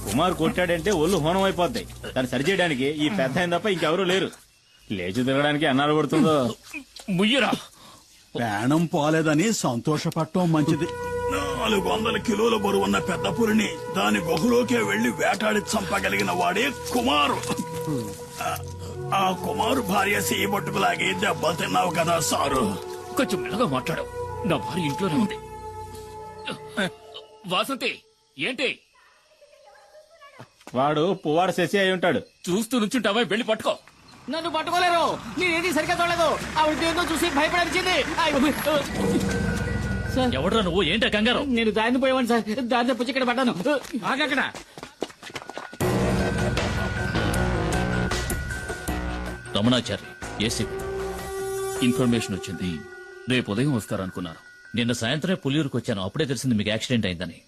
కుమార్ కొట్టాడంటే ఒళ్ళు హోనం అయిపోతాయి. దాన్ని సరిచేయడానికి ఈ పెద్ద ఆయన తప్ప ఇంకెవరూ లేరు. లేచి తిరగడానికి అన్నాడు పడుతుందో. ముయ్యరా, ప్రాణం పోలేదని సంతోషపడటం మంచిది. 400 కిలోల బరువున్న పెద్ద పులిని దాని గుహలోకే వెళ్లి వేటాడి చంపగలిగిన వాడే కుమారు. ఆ కుమారు భార్య చేయబట్టుకులాగి దెబ్బలు తిన్నావు కదా సారు. కొంచెం మెల్లగా మాట్లాడావు. నా భార్య ఇంట్లోనే ఉంది. వాసంతి ఏంటి? వాడు పువ్వాడు శశి అయి ఉంటాడు. చూస్తూ నుంచుంటావా? వెళ్ళి పట్టుకో. నన్ను పట్టుకోలేరు. నేనేది సరిగ్గా చూడలేదు. ఆవిడ దేంతో చూసి భయపడాల్సింది. ఎవడ్రా నువ్వు? ఏంటా కంగారు? నేను దారిని పోయేవాడిని సార్. దారిని పుచ్చి ఇక్కడ పడ్డాను. ఆగక్కడ. రమణాచారి ఏసీపీ ఇన్ఫర్మేషన్ వచ్చింది. రేపు ఉదయం వస్తారనుకున్నాను. నిన్న సాయంత్రమే పులియూరుకు వచ్చాను. అప్పుడే తెలిసింది మీకు యాక్సిడెంట్ అయిందని.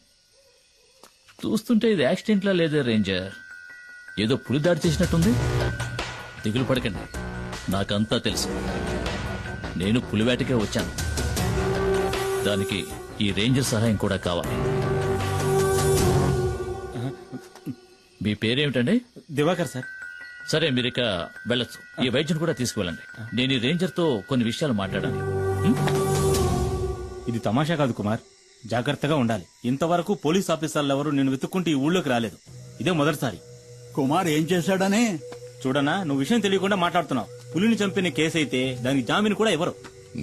చూస్తుంటే ఇది యాక్సిడెంట్ లా లేదే రేంజర్. ఏదో పులి దాడి చేసినట్టుంది. దిగులు పడకండి, నాకంతా తెలుసు. నేను పులివేటకే వచ్చాను. దానికి ఈ రేంజర్ సహాయం కూడా కావాలి. మీ పేరేమిటండి? దివాకర్ సార్. సరే, మీరిక వెళ్ళొచ్చు. ఈ వైద్యుని కూడా తీసుకువెళ్ళండి. నేను ఈ రేంజర్ తో కొన్ని విషయాలు మాట్లాడాలి. ఇది తమాషా కాదు కుమార్, జాగ్రత్తగా ఉండాలి. ఇంతవరకు పోలీస్ ఆఫీసర్లు ఎవరు నేను వెతుక్కుంటూ ఈ ఊళ్ళోకి రాలేదు. ఇదే మొదటిసారి. కుమార్ ఏం చేశాడని? చూడనా, నువ్వు విషయం తెలియకుండా మాట్లాడుతున్నావు. పులిని చంపిన కేసు అయితే దానికి జామీన్ కూడా ఇవ్వరు.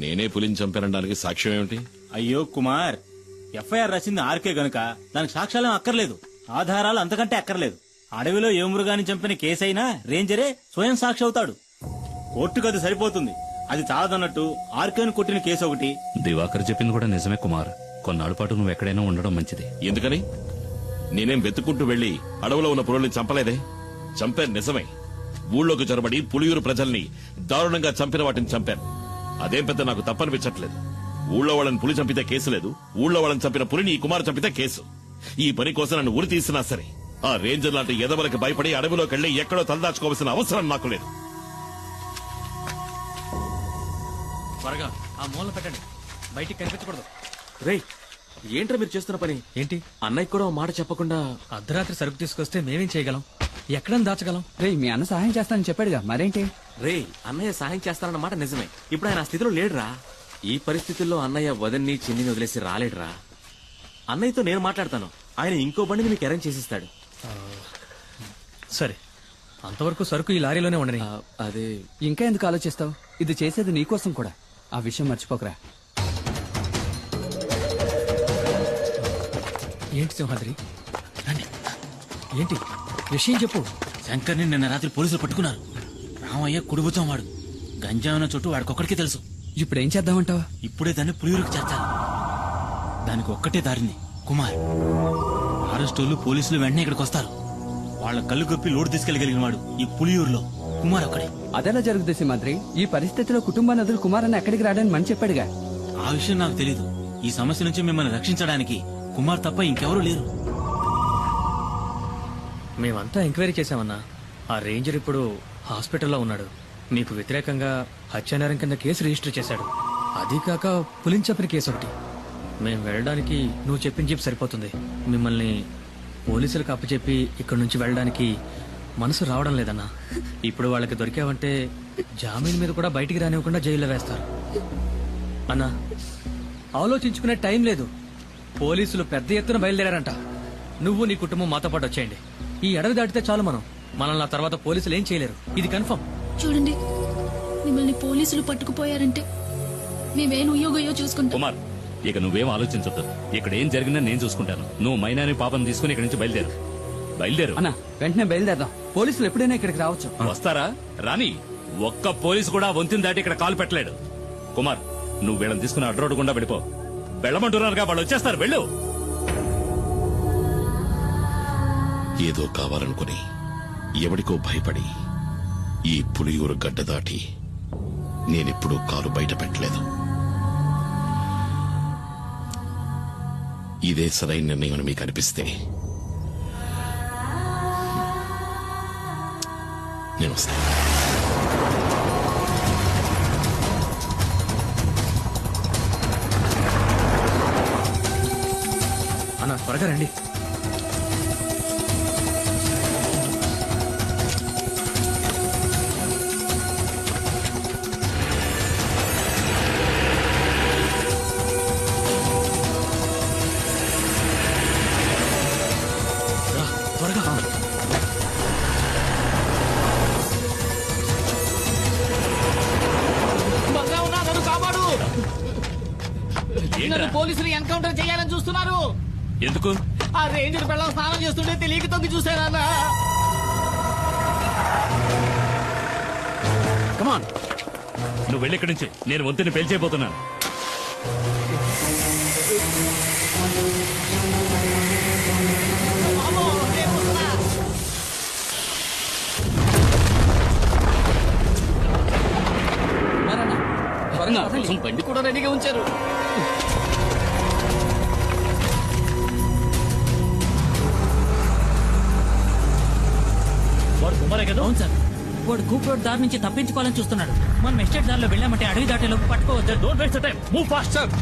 నేనే పులిని చంపానడానికి సాక్ష్యం ఏమిటి? అయ్యో కుమార్, ఎఫ్ఐఆర్ రాసింది ఆర్కే గనుక దానికి సాక్ష్యాలేం అక్కర్లేదు. ఆధారాలు అంతకంటే అక్కర్లేదు. అడవిలో ఏ మృగాన్ని చంపిన కేసైనా రేంజరే స్వయం సాక్షి అవుతాడు. కోర్టుకు అది సరిపోతుంది. అది చాలదన్నట్టు ఆర్కేను కొట్టిన కేసు ఒకటి. దివాకర్ చెప్పింది కూడా నిజమే కుమార్. కొన్నాళ్ళ పాటు నువ్వు ఎక్కడైనా ఉండడం మంచిది. ఎందుకని? నేనేం వెతుక్కుంటూ వెళ్లి అడవులో ఉన్న పులుల్ని చంపలేదే. చంపాను నిజమే. ఊళ్ళోకి చొరబడి పులియూరు ప్రజల్ని దారుణంగా చంపిన వాటిని చంపాను. అదేం పెద్ద నాకు తప్పనిపించట్లేదు. ఊళ్ళో వాళ్ళని పులి చంపితే కేసు లేదు. ఊళ్ళో వాళ్ళని చంపిన పులిని ఈ కుమారు చంపితే కేసు. ఈ పని కోసం నన్ను ఉరి తీసినా సరే ఆ రేంజర్ లాంటి ఎదవలకు భయపడి అడవిలోకి వెళ్లి ఎక్కడో తలదాచుకోవాల్సిన అవసరం నాకు లేదు. త్వరగా ఆ మూల పెట్టండి, బయటికి కనిపించకూడదు. రేయ్, ఏంట్రా మీరు చేస్తున్న పని? ఏంటి? అన్నయ్య కూడా ఓ మాట చెప్పకుండా అర్ధరాత్రి సరుకు తీసుకొస్తే మేమేం చేయగలం? ఎక్కడని దాచగలం? రే, మీ అన్న సహాయం చేస్తానని చెప్పాడుగా, మరేంటి? రేయ్, అన్నయ్య సహాయం చేస్తానన్న మాట నిజమే. ఇప్పుడు ఆయన ఆ స్థితిలో లేడురా. ఈ పరిస్థితుల్లో అన్నయ్య వదన్ని చిన్నిని వదిలేసి రాలేడురా. అన్నయ్యతో నేను మాట్లాడతాను. ఆయన ఇంకో బండిని మీకు అరేంజ్ చేసిస్తాడు. సరే, అంతవరకు సరుకు ఈ లారీలోనే ఉండని. అదే ఇంకా ఎందుకు ఆలోచిస్తావు? ఇది చేసేది నీకోసం కూడా. ఆ విషయం మర్చిపోకరా. ఏంటి సింహాద్రి? రండి. ఏంటి విషయం చెప్పు. శంకర్ని నిన్న రాత్రి పోలీసులు పట్టుకున్నారు. రామయ్య కుడిబుతం వాడు. గంజాయిన చుట్టూ వాడికొక్కడికే తెలుసు. ఇప్పుడు ఏం చేద్దామంటావా? ఇప్పుడే దాన్ని పులియూరుకు చేర్చాలి. దానికి ఒక్కటే దారింది, కుమార్. అరెస్టోళ్ళు పోలీసులు వెంటనే ఇక్కడికి వస్తారు. వాళ్ళ కళ్ళు గప్పి లోటు తీసుకెళ్లగలిగిన వాడు ఈ పులియూరులో కుమార్ ఒక్కడే. అదెలా జరుగుతుంది సింహాద్రి? ఈ పరిస్థితిలో కుటుంబాన్ని వదిలి కుమార్ అన్న ఎక్కడికి రాడని మని చెప్పాడుగా. ఆ విషయం నాకు తెలీదు. ఈ సమస్య నుంచి మిమ్మల్ని రక్షించడానికి కుమార్ తప్ప ఇంకెవరూ లేరు. మేమంతా ఎంక్వైరీ చేశామన్నా. ఆ రేంజర్ ఇప్పుడు హాస్పిటల్లో ఉన్నాడు. మీకు వ్యతిరేకంగా హత్యానేరం కింద కేసు రిజిస్టర్ చేశాడు. అది కాక పులిని చంపిన కేసు ఒకటి. మేం వెళ్ళడానికి నువ్వు చెప్పిన జీప్ సరిపోతుంది. మిమ్మల్ని పోలీసులకు అప్పచెప్పి ఇక్కడి నుంచి వెళ్ళడానికి మనసు రావడం లేదన్నా. ఇప్పుడు వాళ్ళకి దొరికావంటే జామీన్ మీద కూడా బయటికి రానివ్వకుండా జైల్లో వేస్తారు. అన్నా, ఆలోచించుకునే టైం లేదు. పోలీసులు పెద్ద ఎత్తున బయలుదేరారంట. నువ్వు నీ కుటుంబం మాతో పాటు వచ్చేయండి. ఈ అడవి దాటితే చాలు మనల్ని ఆ తర్వాత పోలీసులు ఏం చేయలేరు. ఇది కన్ఫర్మ్. చూడండి, మిమ్మల్ని పోలీసులు పట్టుకుపోయారంటే మేమేం ఉయ్యోగయ్యో చూసుకుంటాం. కుమార్, ఇక నువ్వేం ఆలోచించొద్దు. ఇక్కడ ఏం జరిగిందో నేను చూసుకుంటాను. నువ్వు మైనాని పాపం తీసుకుని ఇక్కడి నుంచి బయలుదేరు. అన్న, వెంటనే బయలుదేరదాం. పోలీసులు ఎప్పుడైనా ఇక్కడికి రావచ్చు. వస్తారా? రాని. ఒక్క పోలీసు కూడా వంతిని దాటి ఇక్కడ కాలు పెట్టలేడు. కుమార్, నువ్వు వీళ్ళని తీసుకుని అడ్రోడ్ గుండా వెళ్ళిపో. వెళ్ళమంటున్నారుగా, వాళ్ళు వచ్చేస్తారు. వెళ్ళు. ఏదో కావాలనుకుని ఎవడికో భయపడి ఈ పులియూరు గడ్డ దాటి నేనెప్పుడూ కాలు బయట పెట్టలేదు. ఇదే సరైన నిర్ణయం మీకు అనిపిస్తే నేను వస్తాను. అన్న, త్వరగా రండి. ఎన్కౌంటర్ చేయాలని చూస్తున్నారు. ఎందుకు? ఆ రేంజర్ పిల్లలు స్నానం చేస్తుంటే తెలియక తొంగి చూసానన్నా. కమాన్, నువ్వు వెళ్ళి ఇక్కడి నుంచి. నేను వంతుని పేల్చేయబోతున్నాను. బండి కూడా రెడీగా ఉంచారు. వాడు కుమారే కదా? అవును సార్, వాడు కూప్ రోడ్ దారి నుంచి తప్పించుకోవాలని చూస్తున్నాడు. మనం ఎస్టేట్ దారిలో వెళ్ళామంటే అడవి దాటేలోపు పట్టుకోవచ్చు. Don't waste time, move fast sir.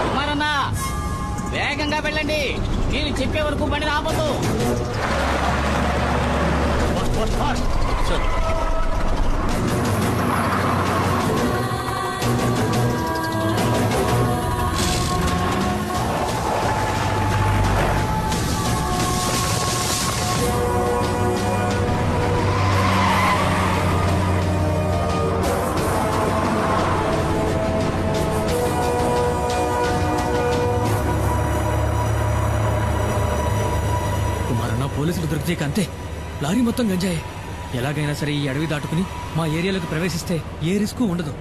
కుమారన్నా, వేగంగా వెళ్ళండి. నేను చెప్పే వరకు బండి రాబోతు. కుమారన్న, పోలీసులు దొరికితే అంతే. లారీ మొత్తం గంజాయే. ఎలాగైనా సరే ఈ అడవి దాటుకుని మా ఏరియాలోకి ప్రవేశిస్తే ఏ రిస్క్ ఉండదు.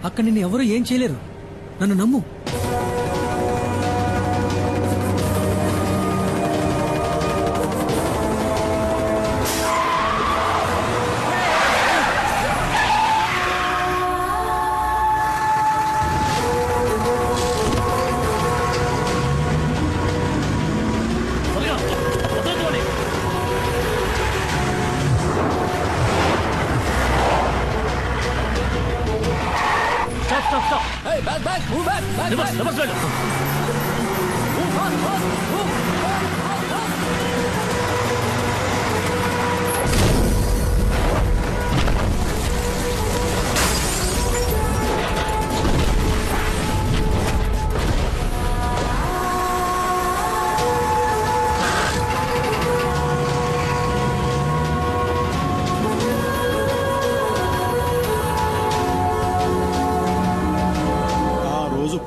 అక్కడ నిన్ను ఎవరూ ఏం చేయలేరు. నన్ను నమ్ము.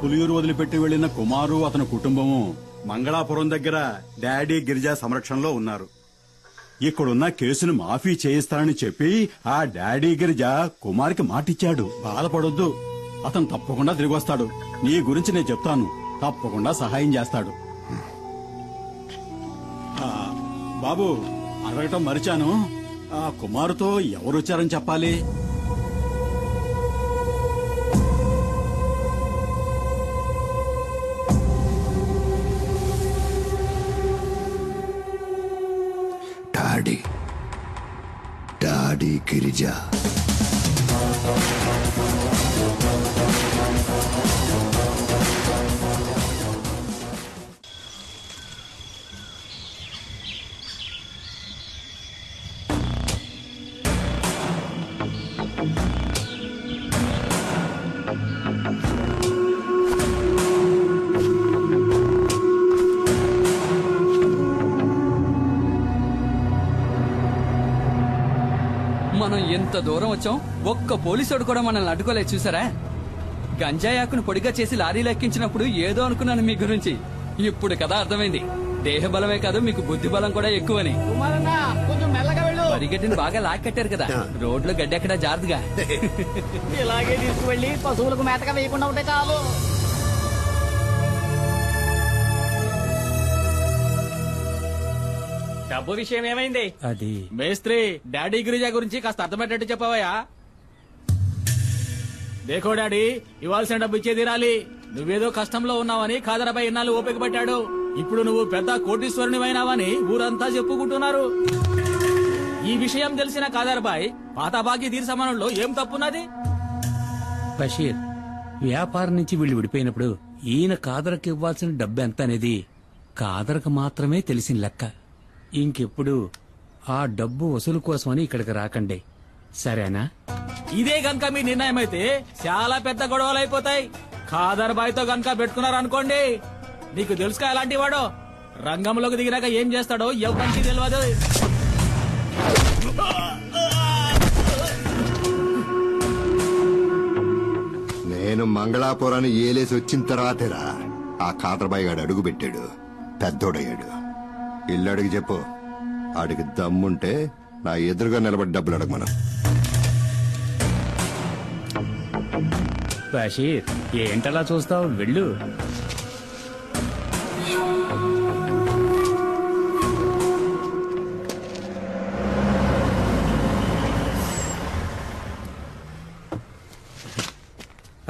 పులియూరు వదిలిపెట్టి వెళ్లిన కుమారు అతని కుటుంబము మంగళాపురం దగ్గర డాడీ గిరిజా సంరక్షణలో ఉన్నారు. ఇక్కడున్న కేసును మాఫీ చేయిస్తానని చెప్పి ఆ డాడీ గిరిజా కుమార్కి మాటిచ్చాడు. బాధపడొద్దు, అతను తప్పకుండా తిరిగి వస్తాడు. నీ గురించి నేను చెప్తాను, తప్పకుండా సహాయం చేస్తాడు. బాబు, అడగటం మరిచాను, ఆ కుమారుతో ఎవరొచ్చారని చెప్పాలి? డాడీ గిరిజా. మనం ఎంత దూరం వచ్చాం, ఒక్క పోలీసుడు కూడా మనల్ని అడ్డుకోలేదు. చూసారా, గంజాయాకును పొడిగా చేసి లారీలో ఎక్కించినప్పుడు ఏదో అనుకున్నాను మీ గురించి. ఇప్పుడు కదా అర్థమైంది, దేహ బలమే కాదు మీకు బుద్ధి బలం కూడా ఎక్కువని. కుమారన్నా, కొంచెం మెల్లగా వెళ్ళు. పరిగెట్టిని బాగా లాక్కట్టారు కదా, రోడ్లు గడ్డెక్కడా జారుదుగా. ఇలాగే తీసుకువెళ్ళి పశువులకు మేతగా వేయకుండా ఉంటే చాలు. డబ్బు విషయం ఏమైంది? అది మేస్త్రి, డాడీ గిరిజా గురించి కాస్త అర్థమయ్యేటట్టు చెప్పవయ్యా. దేకో డాడీ, ఇవ్వాల్సిన డబ్బు ఇచ్చే తీరాలి. నువ్వేదో కష్టంలో ఉన్నావని ఖాదరాబాయ్ ఇన్నాళ్ళు ఓపిక పట్టాడు. ఇప్పుడు నువ్వు పెద్ద కోటీశ్వరునివైనావని ఊరంతా చెప్పుకుంటున్నారు. ఈ విషయం తెలిసిన ఖాదరాబాయ్ పాత బాకీ తీర్చమనంలో ఏం తప్పున్నది? బషీర్, వ్యాపారం నుంచి వీళ్ళు విడిపోయినప్పుడు ఈయన కాదరకు ఇవ్వాల్సిన డబ్బు ఎంత అనేది కాదరకు మాత్రమే తెలిసిన లెక్క. ఇంకెప్పుడు ఆ డబ్బు వసూలు కోసమని ఇక్కడికి రాకండి, సరేనా? ఇదే గనక మీ నిర్ణయం అయితే చాలా పెద్ద గొడవలు అయిపోతాయి. ఖాదర్ బాయ్తో గనక పెట్టుకున్నారనుకోండి, నీకు తెలుసుగా ఎలాంటి వాడో. రంగంలోకి దిగినాక ఏం చేస్తాడో ఎవరికి తెలియదు. నేను మంగళాపురాన్ని ఏలేసి వచ్చిన తర్వాతేరా ఆ కాతరబాయి గాడు అడుగు పెట్టాడు, పెద్దోడయ్యాడు. ఇల్లు అడిగి చెప్పు, ఆడికి దమ్ముంటే నా ఎదురుగా నిలబడి డబ్బులు అడగమను. బషీర్, ఏంటలా చూస్తావు, వెళ్ళు.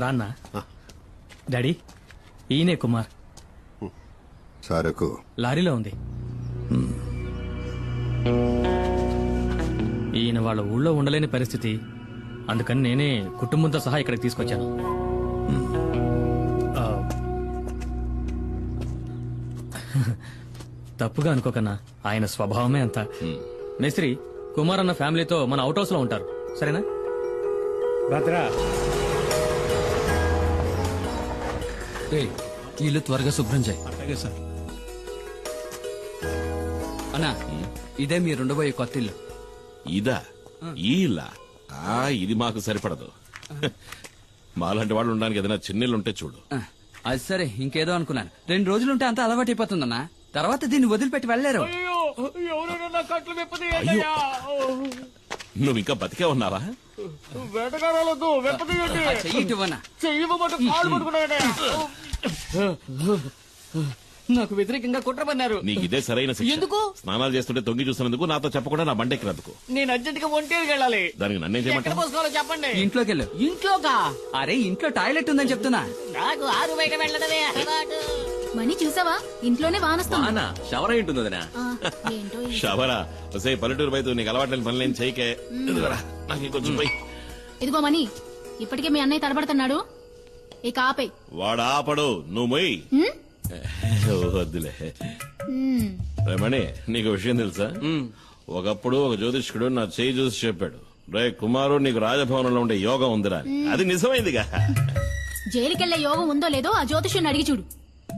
రాన్నా. డాడీ, ఈయనే కుమార్. సరుకు లారీలో ఉంది. ఈయన వాళ్ళ ఊళ్ళో ఉండలేని పరిస్థితి, అందుకని నేనే కుటుంబంతో సహా ఇక్కడికి తీసుకొచ్చాను. ఆ, తప్పుగా అనుకోకన్నా, ఆయన స్వభావమే అంత. మేస్త్రి, కుమార్ అన్న ఫ్యామిలీతో మన అవుట్ హౌస్ లో ఉంటారు, సరేనా? భద్రా, ఇల్లు త్వరగా శుభ్రం చేయి. అలాగే సార్. అన్నా, ఇదే మీరు ఉండబోయే కొత్త ఇల్లు. ఇదా? ఈ ఇల్లా? ఇది మాకు సరిపడదు. మాలాంటి వాళ్ళు ఉండడానికి ఏదైనా చిన్నిళ్ళు ఉంటే చూడు. అది సరే, ఇంకేదో అనుకున్నాను. 2 రోజులుంటే అంతా అలవాటు అయిపోతుందన్నా. తర్వాత దీన్ని వదిలిపెట్టి వెళ్ళలేరు. నువ్వు ఇంకా బతికే ఉన్నావా? నాకు వ్యతిరేకంగా కుట్ర పన్నారు. నీకు ఇదే సరైన శిక్ష. ఎందుకు? స్నానాలు చేస్తుంటే తొంగి చూసినందుకు, నాతో చెప్పకుండా నా బండెక్కినందుకు. నేను అర్జెంట్ గా ఒంటేకి వెళ్ళాలి. దానికి నన్నేం చేయమంటావు? చెప్పండి. ఇంట్లోకి వెళ్ళు. ఇంట్లోకా? అరే, ఇంట్లో టాయిలెట్ ఉందని చెప్తున్నా. నాకు ఆరు బయట వెళ్ళడమే అలవాటు. మనీ చూసావా, ఇంట్లోనే వానొస్తుంది. షవర్ ఏంటుంది వదినా? ఏంటో ఈ- షవరా? వసే పల్లెటూరు బయట నీకు అలవాట్లేని పనులేం చేయకే. ఇదిగోరా, నాకు ఇంకొంచెం పోయి. ఇదిగో మనీ, ఇప్పటికే మీ అన్నయ్య తడబడుతున్నాడు, ఇక ఆపే. వాడు ఆపడు, నువ్వు మొయ్యి. వద్దులే. మణి, నీకు విషయం తెలుసా? ఒకప్పుడు ఒక జ్యోతిష్కుడు నా చేయి చూసి చెప్పాడు, రే కుమారు, నీకు రాజభవనంలో ఉండే యోగం ఉందిరా. అది నిజమైందిగా. జైలుకెళ్లే యోగం ఉందో లేదో ఆ జ్యోతిష్యుని అడిగి చూడు.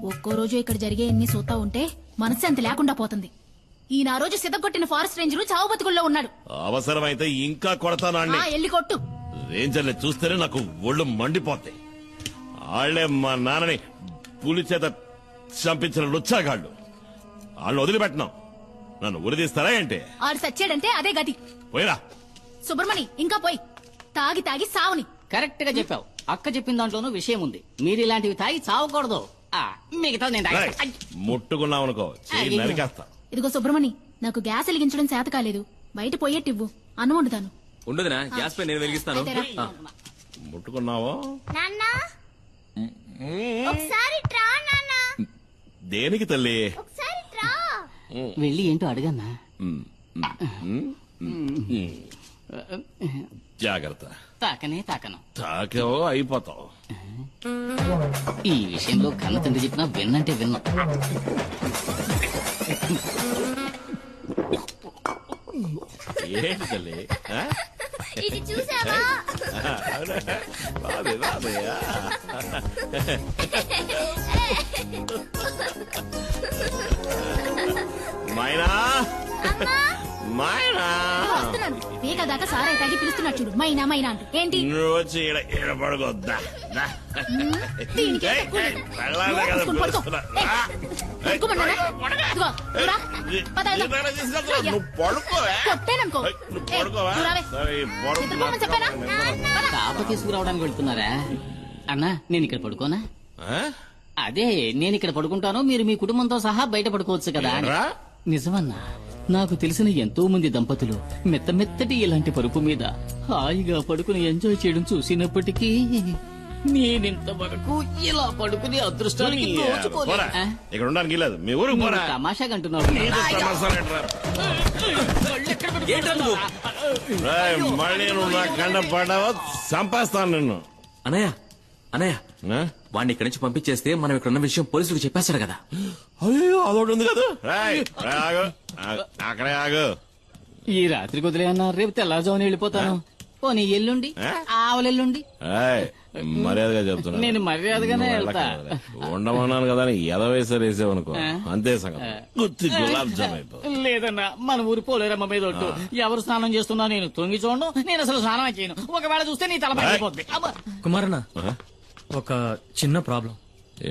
ఒక్కో రోజు ఇక్కడ జరిగే ఎన్ని సూతా ఉంటే మనశ్శాంతి లేకుండా పోతుంది. ఈయన ఆ రోజు సిద్ధగొట్టిన ఫారెస్ట్ రేంజర్ చావు బతుకుల్లో ఉన్నాడు. అవసరమైతే ఇంకా కొడతాను. ఎల్లి కొట్టు. రేంజర్ని చూస్తేనే నాకు ఒళ్ళు మండిపోతాయి. వాళ్లే మా నాన్నని పులి చేత చంపించిన లుచ్చాగాళ్ళు. వాళ్ళు వదిలిపెట్టినాం, నన్ను ఉరిదీస్తారా ఏంటి? ఆడు సచ్చాడంటే అదే గతి. పోయిరా సుబ్రమణి, ఇంకా పోయి. తాగి తాగి సావుని. కరెక్ట్ గా చెప్పావు. అక్క చెప్పిన దాంట్లోనూ విషయం ఉంది. మీరు ఇలాంటివి తాగి చావకూడదు. మిగతా నేను రేయ్, ముట్టుకున్నావు అనుకో, చెయ్యి నరికేస్తా. ఇదిగో సుబ్రమణి, నాకు గ్యాస్ వెలిగించడం చేత కాలేదు, బయట పోయేట్టివ్వు, అన్నం వండుతాను. ఉండదునా, గ్యాస్ పై నేను వెలిగిస్తాను. అయితే రా. ముట్టుకున్నావో? ఒకసారి ట్రా నాన్నా, దేనికి తల్లి? ఒకసారి ట్రా. వెళ్ళి ఏంటో అడగన్నా. జాగ్రత్త. తాకనే తాకను. తాకేవో అయిపోతావు. ఈ విషయంలో కన్న తండ్రి చెప్పినా విన్నంటే విన్నా. ఏంటి తల్లి? ఆ? ఇది చూసావా? రాదే, రాదే. మైనా, మైనా, వస్తున్నాను. పీక దాకా సారాయి తాగి పిలుస్తున్నాడు చూడు, మైనా మైనా అంటూ. ఏంటి నువ్వు వచ్చి ఈడ పడుకోద్దా? దీనికే తక్కువ లేదు. తీసుకుని పడుకో. పడుకోమన్నానా? ఇదిగో, నువ్వు రా. పద, వెళ్దాం. నువ్వు పడుకో. కొట్టాననుకో. నువ్వు పడుకోవా? నువ్వు రావే. సరే, నిద్రపోమని చెప్పానా? పద. తాప తీసుకురావడానికి వెళ్తున్నారా? అన్నా, నేను ఇక్కడ పడుకోనా? ఆ? అదే, నేను ఇక్కడ పడుకుంటాను, మీరు మీ కుటుంబంతో సహా బయట పడుకోవచ్చు కదా అని. ఏరా? నిజమన్నా, నాకు తెలిసిన ఎంతో మంది దంపతులు మెత్త మెత్తటి ఇలాంటి పరుపు మీద హాయిగా పడుకుని ఎంజాయ్ చేయడం చూసినప్పటికీ నేనింతవరకు ఇలా పడుకునే అదృష్టానికి నోచుకోలేదు. పోరా. ఆ? ఇక్కడ ఉండడానికి లేదు, మీ ఊరికి నువ్వు పోరా. తమాషాగా అంటున్నావు. రేయ్, మళ్ళీ నువ్వు నా కండ పడ్డావో చంపేస్తాను నిన్ను. అనయ్య, అనయ్య, ఆ? వాడిని ఇక్కడి నుంచి పంపించేస్తే మనం ఇక్కడ ఉన్న విషయం పోలీసులకు చెప్పేస్తాడు కదా. అయ్యో, అదొకటి ఉంది కదా. రేయ్, రేయ్, ఆగు. అక్కడే ఆగు. ఈ రాత్రికి వదిలే అన్న, రేపు తెల్లారుజామున వెళ్ళిపోతాను. పోనీ ఎల్లుండి, ఆవలెల్లుండి. ఏయ్, మర్యాదగా చెప్తున్నా. నేను మర్యాదగానే నువ్వు వెళ్తా. ఉండమన్నాను కదా అని ఎదవేసారు వేసావనుకో, అంతే సంగతి. గుత్తి గులాబ్ జామ్ అయిపో. లేదన్నా, మన ఊరి పోలేరమ్మ మీద ఒట్టు. ఎవరు స్నానం చేస్తున్నా నేను తొంగి చూడను, నేను అసలు స్నానం చేయను. ఒకవేళ చూస్తే నీ తల పగిలిపోద్ది. అబ్బా. కుమారన్న, ఒక చిన్న ప్రాబ్లం.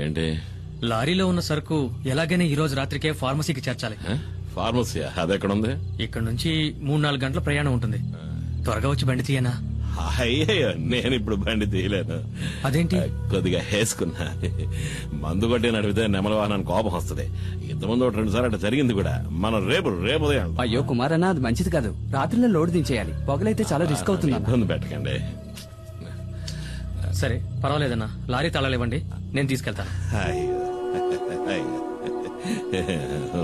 ఏంటి? లారీలో ఉన్న సరుకు ఎలాగైనా ఈ రోజు రాత్రికే ఫార్మసీకి చేర్చాలి. ఫార్మసీయా? అది ఎక్కడుంది? ఇక్కడ నుంచి 3-4 గంటల ప్రయాణం ఉంటుంది. త్వరగా వచ్చి బండి తీయనా? అయ్యయ్యో, నేను ఇప్పుడు బండి తీయలేను. అదేంటి? కొద్దిగా వేసుకున్నా. మందు కొట్టి నడిపితే నెమల వాహనానికి కోపం వస్తుంది. ఇంతకుముందు 2 సార్లు అట్లా జరిగింది కూడా. మనం రేపు ఉదయం. అయ్యో కుమార్ అన్న, అది మంచిది కాదు. రాత్రిలో లోడ్ దించేయాలి. పొగలైతే చాలా రిస్క్ అవుతుంది అన్న. ఇబ్బంది పెట్టకండి. సరే పర్వాలేదన్నా, లారీ తాళాలు ఇవ్వండి, నేను తీసుకెళ్తాను.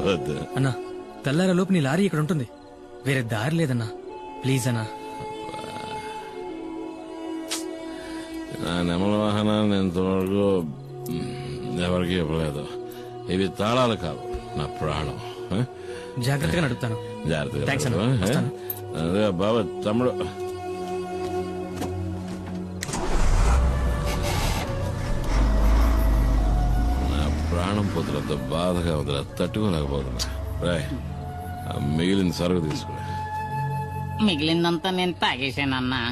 వద్దు అన్నా, తెల్లారలోపు నీ లారీ ఇక్కడ ఉంటుంది. వేరే దారి లేదన్నా, ప్లీజ్ అన్నా. నా నెమల వాహనాన్ని ఇంతవరకు ఎవరికి ఇవ్వలేదు. ఇవి తాళాలు కావు, నా ప్రాణం. జాగ్రత్తగా నడుపుతాను. థాంక్స్ అన్న, జాగ్రత్తగా. వస్తాను. అదే బాబా తమ్ముడు. నా ప్రాణం పొద్దులతో బాధగా వదిలే, తట్టుకోలేకపోతున్నా. రాయ్, ఆ మిగిలిన సరుకు తీసుకురా. మిగిలిందంతా నేను తాగేశానన్నా.